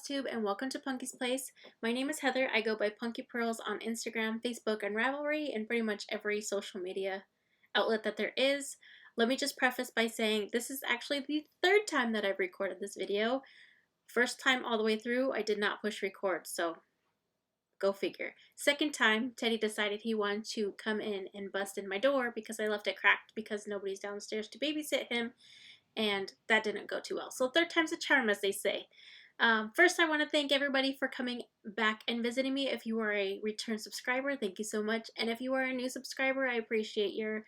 Flosstube and welcome to Punky's Place. My name is Heather. I go by Punky Pearls on Instagram, Facebook, and Ravelry, and pretty much every social media outlet that there is. Let me just preface by saying this is actually the third time that I've recorded this video. First time all the way through, I did not push record, so go figure. Second time, Teddy decided he wanted to come in and bust in my door because I left it cracked because nobody's downstairs to babysit him, and that didn't go too well. So third time's a charm, as they say. First, I want to thank everybody for coming back and visiting me. If you are a return subscriber, thank you so much. And if you are a new subscriber, I appreciate your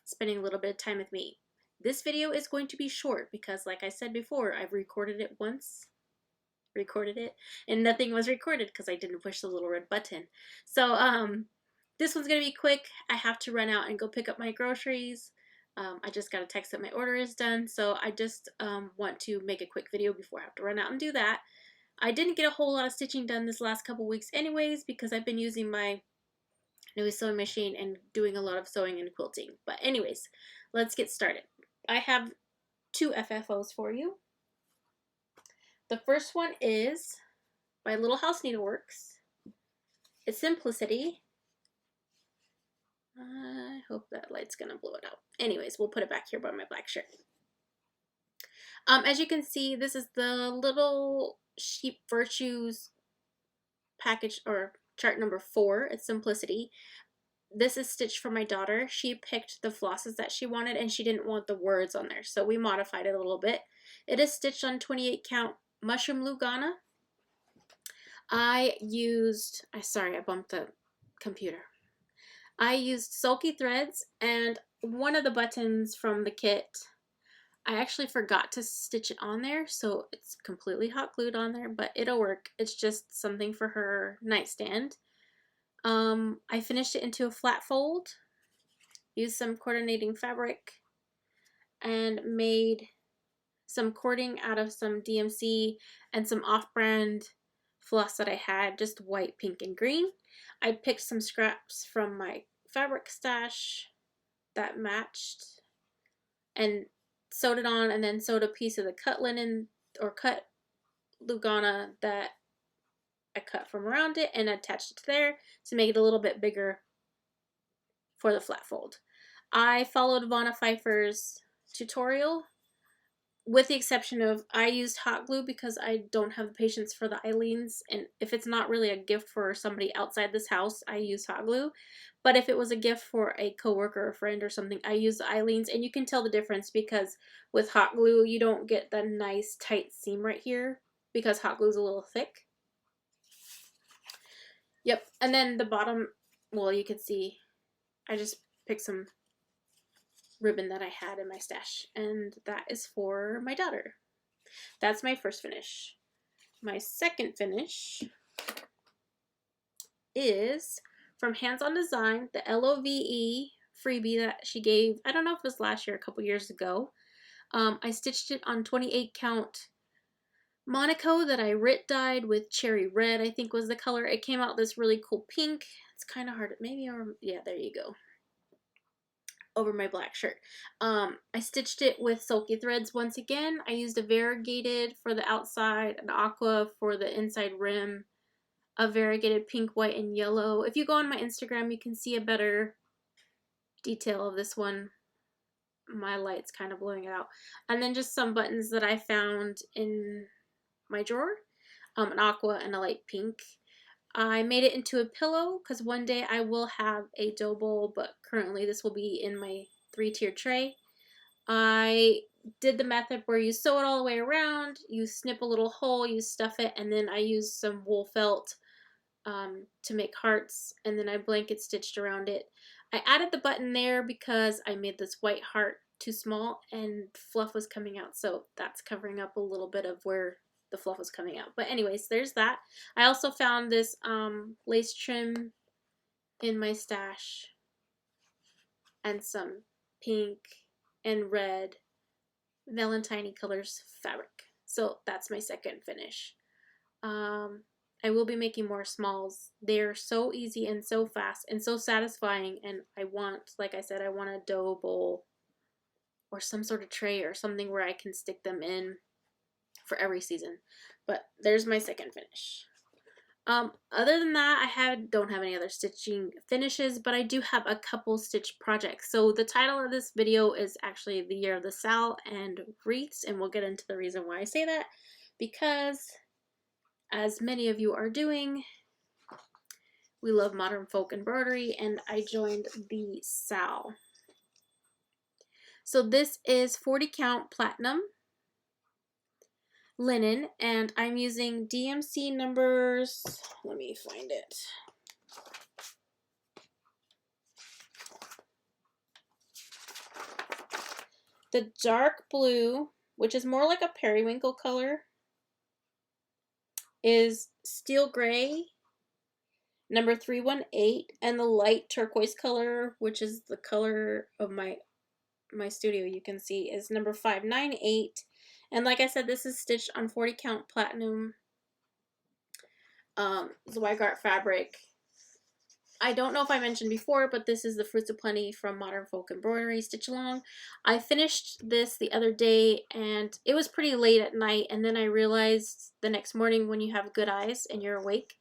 spending a little bit of time with me. This video is going to be short because, like I said before, I've recorded it once, and nothing was recorded because I didn't push the little red button. So this one's going to be quick. I have to run out and go pick up my groceries. I just got a text that my order is done, so I just want to make a quick video before I have to run out and do that. I didn't get a whole lot of stitching done this last couple weeks anyways because I've been using my new sewing machine and doing a lot of sewing and quilting. But anyways, let's get started. I have two FFOs for you. The first one is by Little House Needleworks. It's Simplicity. I hope that light's gonna blow it out. Anyways, we'll put it back here by my black shirt. As you can see, this is the Little Sheep Virtues package or chart number 4. It's Simplicity. This is stitched for my daughter. She picked the flosses that she wanted and she didn't want the words on there, so we modified it a little bit. It is stitched on 28 count mushroom Lugana. I bumped the computer. I used sulky threads, and one of the buttons from the kit, I actually forgot to stitch it on there, so it's completely hot glued on there, but it'll work. It's just something for her nightstand. I finished it into a flat fold, used some coordinating fabric, and made some cording out of some DMC and some off-brand floss that I had, just white, pink, and green. I picked some scraps from my fabric stash that matched and sewed it on, and then sewed a piece of the cut linen or cut Lugana that I cut from around it and attached it to there to make it a little bit bigger for the flat fold. I followed Vonna Pfeiffer's tutorial, with the exception of I used hot glue because I don't have the patience for the Eileens, and if it's not really a gift for somebody outside this house, I use hot glue. But if it was a gift for a coworker or friend or something, I use the Eileens, and you can tell the difference because with hot glue you don't get the nice tight seam right here because hot glue is a little thick. Yep, and then the bottom, well, you can see I just picked some ribbon that I had in my stash, and that is for my daughter. That's my first finish. My second finish is from Hands On Design, the LOVE freebie that she gave. I don't know if it was last year, a couple years ago. I stitched it on 28 count Monaco that I dyed with cherry red, I think was the color. It came out this really cool pink. It's kind of hard, maybe, or yeah, there you go, over my black shirt. I stitched it with sulky threads once again. I used a variegated for the outside, an aqua for the inside rim, a variegated pink, white, and yellow. If you go on my Instagram, you can see a better detail of this one. My light's kind of blowing it out. And then just some buttons that I found in my drawer, an aqua and a light pink. I made it into a pillow because one day I will have a dough bowl, but currently this will be in my 3-tier tray. I did the method where you sew it all the way around, you snip a little hole, you stuff it, and then I used some wool felt to make hearts, and then I blanket stitched around it. I added the button there because I made this white heart too small and fluff was coming out, so that's covering up a little bit of where the fluff was coming out. But anyways, there's that. I also found this lace trim in my stash and some pink and red Valentine colors fabric. So that's my second finish. I will be making more smalls. They're so easy and so fast and so satisfying, and I want, like I said, I want a dough bowl or some sort of tray or something where I can stick them in for every season. But there's my second finish. Other than that, don't have any other stitching finishes, but I do have a couple stitch projects. So the title of this video is actually the year of the SAL and Wreaths, and we'll get into the reason why I say that, because as many of you are doing, we love modern folk embroidery, and I joined the SAL. So this is 40 count platinum linen, and I'm using DMC numbers. Let me find it. The dark blue, which is more like a periwinkle color, is steel gray, number 318, and the light turquoise color, which is the color of my studio, you can see, is number 598. And like I said, this is stitched on 40 count platinum Zweigart fabric. I don't know if I mentioned before, but this is the Fruits of Plenty from Modern Folk Embroidery Stitch Along. I finished this the other day, and it was pretty late at night, and then I realized the next morning when you have good eyes and you're awake,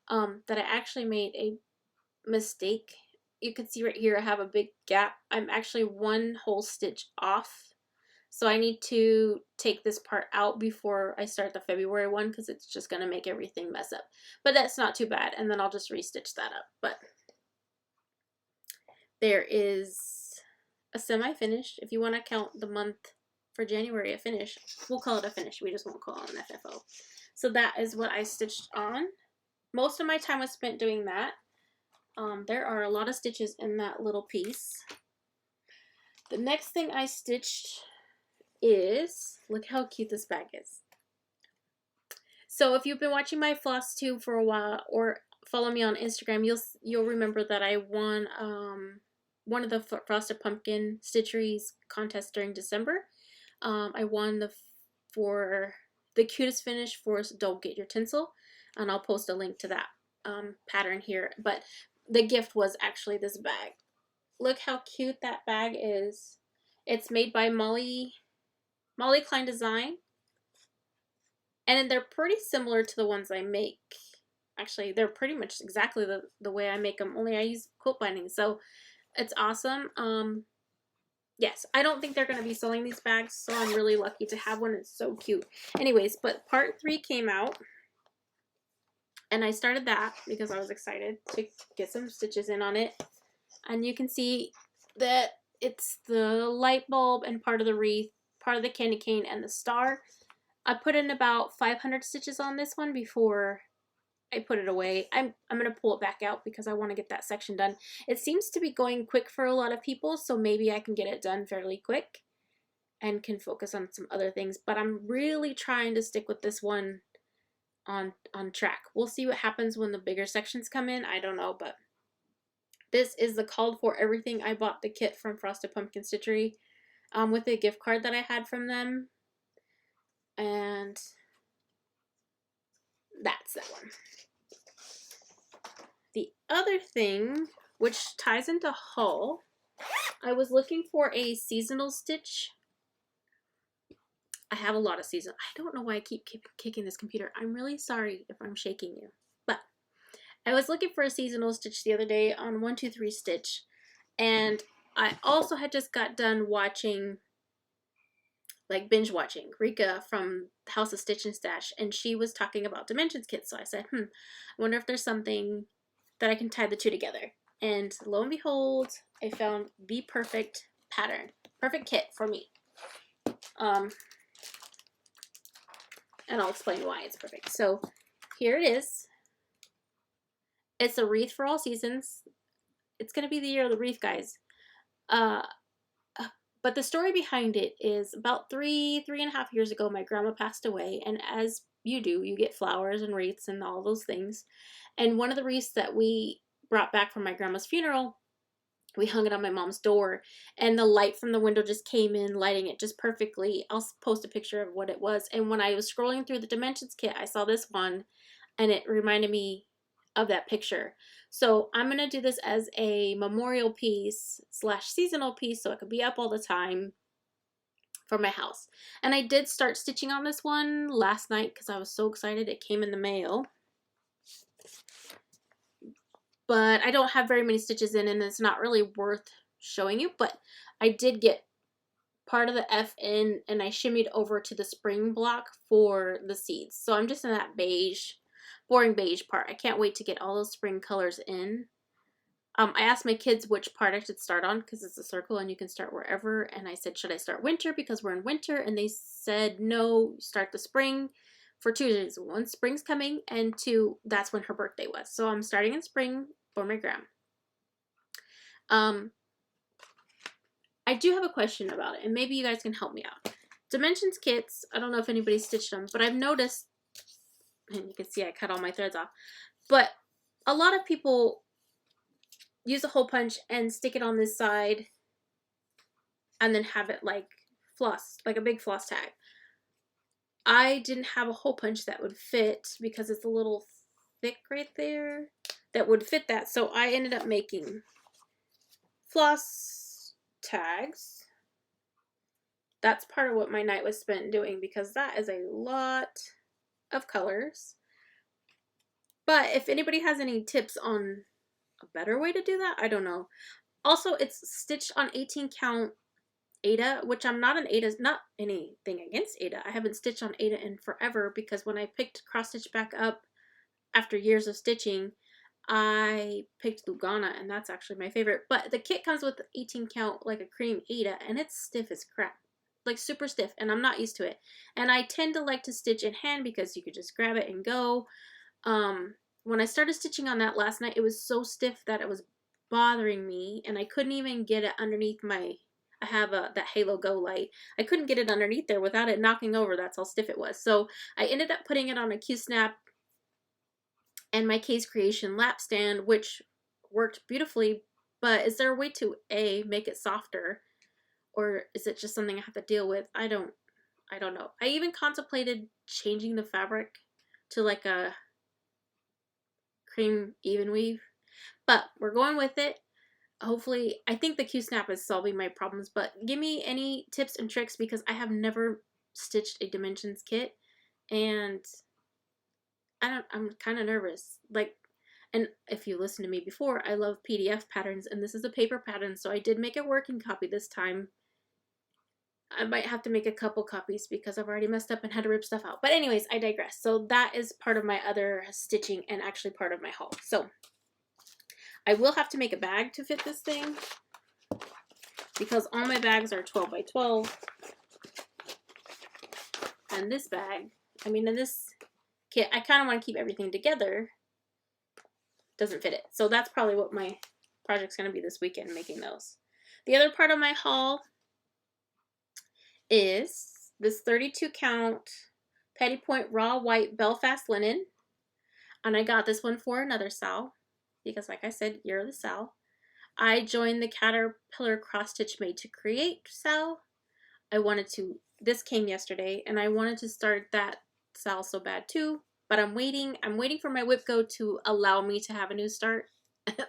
that I actually made a mistake. You can see right here I have a big gap. I'm actually one whole stitch off. So I need to take this part out before I start the February one, because it's just going to make everything mess up. But that's not too bad, and then I'll just restitch that up. But there is a semi-finish. If you want to count the month for January a finish, we'll call it a finish. We just won't call it an FFO. So that is what I stitched on. Most of my time was spent doing that. There are a lot of stitches in that little piece. The next thing I stitched is, look how cute this bag is. So if you've been watching my Flosstube for a while or follow me on Instagram, you'll remember that I won one of the Frosted Pumpkin Stitcheries contest during December. I won for the cutest finish for Don't Get Your Tinsel, and I'll post a link to that pattern here. But the gift was actually this bag. Look how cute that bag is. It's made by Molly Klein Design, and they're pretty similar to the ones I make. Actually, they're pretty much exactly the way I make them, only I use quilt binding, so it's awesome. Yes, I don't think they're going to be selling these bags, so I'm really lucky to have one. It's so cute. Anyways, but part 3 came out, and I started that because I was excited to get some stitches in on it. And you can see that it's the light bulb and part of the wreath, part of the candy cane, and the star. I put in about 500 stitches on this one before I put it away. I'm going to pull it back out because I want to get that section done. It seems to be going quick for a lot of people, so maybe I can get it done fairly quick and can focus on some other things. But I'm really trying to stick with this one on track. We'll see what happens when the bigger sections come in. I don't know, but this is the called for everything. I bought the kit from Frosted Pumpkin Stitchery with a gift card that I had from them. And that's that one. The other thing, which ties into haul, I was looking for a seasonal stitch. I have a lot of seasonal. I don't know why I keep kicking this computer. I'm really sorry if I'm shaking you. But I was looking for a seasonal stitch the other day on 123 Stitch. And I also had just got done watching, like binge watching, Rika from House of Stitch and Stash. And she was talking about dimensions kits. So I said, I wonder if there's something that I can tie the two together. And lo and behold, I found the perfect pattern, perfect kit for me. And I'll explain why it's perfect. So here it is. It's a wreath for all seasons. It's going to be the year of the wreath, guys. But the story behind it is about 3.5 years ago, my grandma passed away. And as you do, you get flowers and wreaths and all those things. And one of the wreaths that we brought back from my grandma's funeral, we hung it on my mom's door, and the light from the window just came in, lighting it just perfectly. I'll post a picture of what it was. And when I was scrolling through the dimensions kit, I saw this one, and it reminded me of that picture. So I'm going to do this as a memorial piece / seasonal piece, so it could be up all the time for my house. And I did start stitching on this one last night because I was so excited. It came in the mail. But I don't have very many stitches in, and it's not really worth showing you. But I did get part of the F in, and I shimmied over to the spring block for the seeds. So I'm just in that beige, boring beige part. I can't wait to get all those spring colors in. I asked my kids which part I should start on because it's a circle and you can start wherever. And I said, should I start winter because we're in winter? And they said, no, start the spring for 2 reasons. One, spring's coming, and 2, that's when her birthday was. So I'm starting in spring for my gram. I do have a question about it, and maybe you guys can help me out. Dimensions kits, I don't know if anybody stitched them, but I've noticed, and you can see I cut all my threads off, but a lot of people use a hole punch and stick it on this side and then have it like floss, like a big floss tag. I didn't have a hole punch that would fit because it's a little thick right there that would fit that. So I ended up making floss tags. That's part of what my night was spent doing because that is a lot of colors. But if anybody has any tips on a better way to do that, I don't know. Also, it's stitched on 18 count Aida, which I'm not an Aida, not anything against Aida. I haven't stitched on Aida in forever because when I picked cross stitch back up after years of stitching, I picked Lugana, and that's actually my favorite. But the kit comes with 18 count, like a cream Aida, and it's stiff as crap. Like super stiff, and I'm not used to it. And I tend to like to stitch in hand because you could just grab it and go. When I started stitching on that last night, it was so stiff that it was bothering me, and I couldn't even get it underneath my, I have that Halo Go light. I couldn't get it underneath there without it knocking over. That's how stiff it was. So I ended up putting it on a Q-snap and my Case Creation lap stand, which worked beautifully. But is there a way to make it softer, or is it just something I have to deal with? I don't know. I even contemplated changing the fabric to like a cream even weave, but we're going with it. Hopefully, I think the Q-snap is solving my problems, but give me any tips and tricks because I have never stitched a dimensions kit, and I'm kind of nervous. Like, and if you listen to me before, I love PDF patterns, and this is a paper pattern, so I did make a working copy this time. I might have to make a couple copies because I've already messed up and had to rip stuff out. But anyways, I digress. So that is part of my other stitching and actually part of my haul. So I will have to make a bag to fit this thing because all my bags are 12 by 12. And this bag, I mean, in this kit, I kind of want to keep everything together. Doesn't fit it. So that's probably what my project's going to be this weekend, making those. The other part of my haul is this 32 count Petty Point raw white Belfast linen, and I got this one for another SAL because, like I said, you're the SAL. I joined the Caterpillar Cross Stitch Made to Create SAL. This came yesterday, and I wanted to start that SAL so bad too, but I'm waiting for my WhipGo to allow me to have a new start.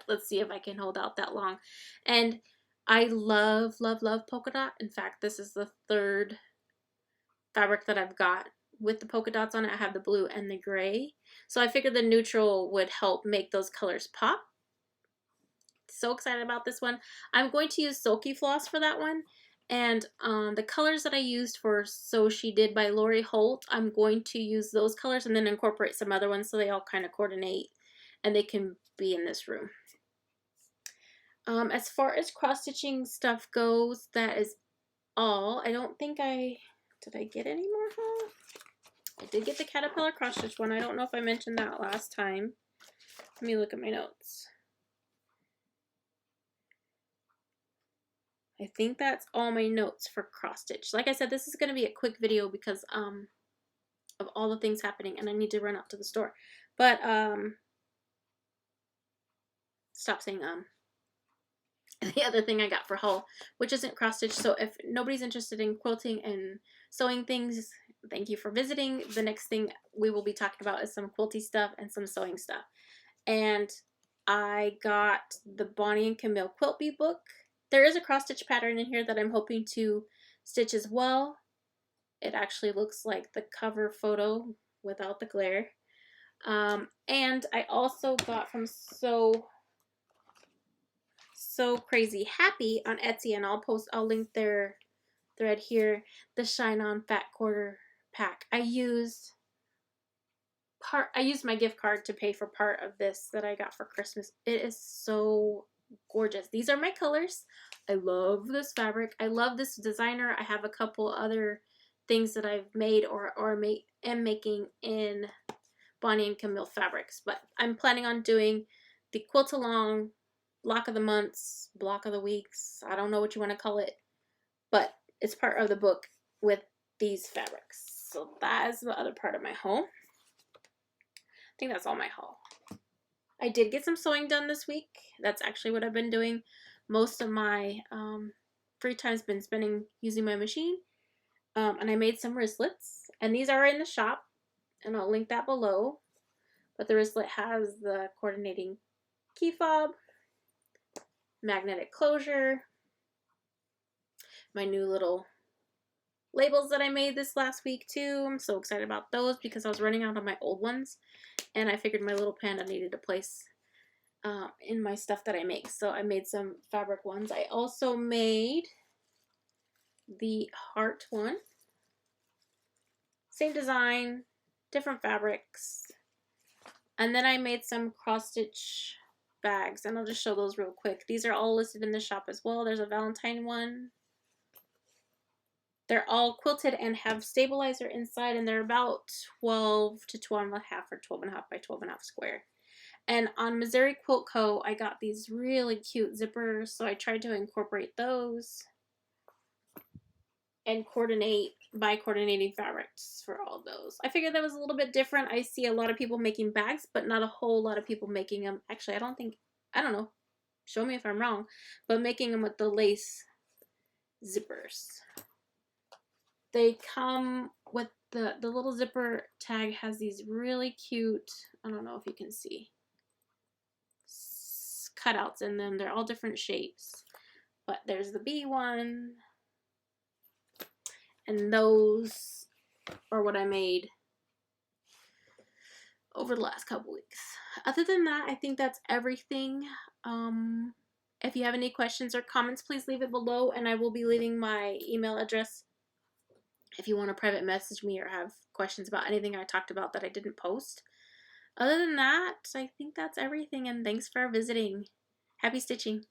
Let's see if I can hold out that long. And I love, love, love polka dot. In fact, this is the 3rd fabric that I've got with the polka dots on it. I have the blue and the gray. So I figured the neutral would help make those colors pop. So excited about this one. I'm going to use Sulky Floss for that one. And the colors that I used for So She Did by Lori Holt, I'm going to use those colors and then incorporate some other ones so they all kind of coordinate and they can be in this room. As far as cross-stitching stuff goes, that is all. I don't think did I get any more haul? I did get the Caterpillar cross-stitch one. I don't know if I mentioned that last time. Let me look at my notes. I think that's all my notes for cross-stitch. Like I said, this is going to be a quick video because of all the things happening and I need to run out to the store. But stop saying the other thing I got for haul, which isn't cross stitch. So if nobody's interested in quilting and sewing things, thank you for visiting. The next thing we will be talking about is some quilty stuff and some sewing stuff. And I got the Bonnie and Camille Quilt Bee book. There is a cross stitch pattern in here that I'm hoping to stitch as well. It actually looks like the cover photo without the glare. And I also got from So Crazy Happy on Etsy, and I'll link their thread here, the Shine On Fat Quarter pack. I used my gift card to pay for part of this that I got for Christmas. It is so gorgeous. These are my colors. I love this fabric. I love this designer. I have a couple other things that I've made or am making in Bonnie and Camille fabrics, but I'm planning on doing the quilt along, block of the months, block of the weeks. I don't know what you want to call it, but it's part of the book with these fabrics. So that is the other part of my haul. I think that's all my haul. I did get some sewing done this week. That's actually what I've been doing. Most of my free time's been spending using my machine. And I made some wristlets. And these are in the shop. And I'll link that below. But the wristlet has the coordinating key fob, magnetic closure, my new little labels that I made this last week too. I'm so excited about those because I was running out of my old ones. And I figured my little panda needed a place in my stuff that I make. So I made some fabric ones. I also made the heart one. Same design, different fabrics. And then I made some cross stitch bags, and I'll just show those real quick. These are all listed in the shop as well. There's a Valentine one. They're all quilted and have stabilizer inside, and they're about 12 to 12.5 or 12.5 by 12.5 square. And on Missouri Quilt Co., I got these really cute zippers, so I tried to incorporate those and coordinate by coordinating fabrics for all those. I figured that was a little bit different. I see a lot of people making bags, but not a whole lot of people making them. Actually, I don't know. Show me if I'm wrong. But making them with the lace zippers. They come with the little zipper tag has these really cute, I don't know if you can see, cutouts in them. They're all different shapes. But there's the bee one. And those are what I made over the last couple weeks. Other than that, I think that's everything. If you have any questions or comments, please leave it below, and I will be leaving my email address if you want to private message me or have questions about anything I talked about that I didn't post. Other than that, I think that's everything, and thanks for visiting. Happy stitching.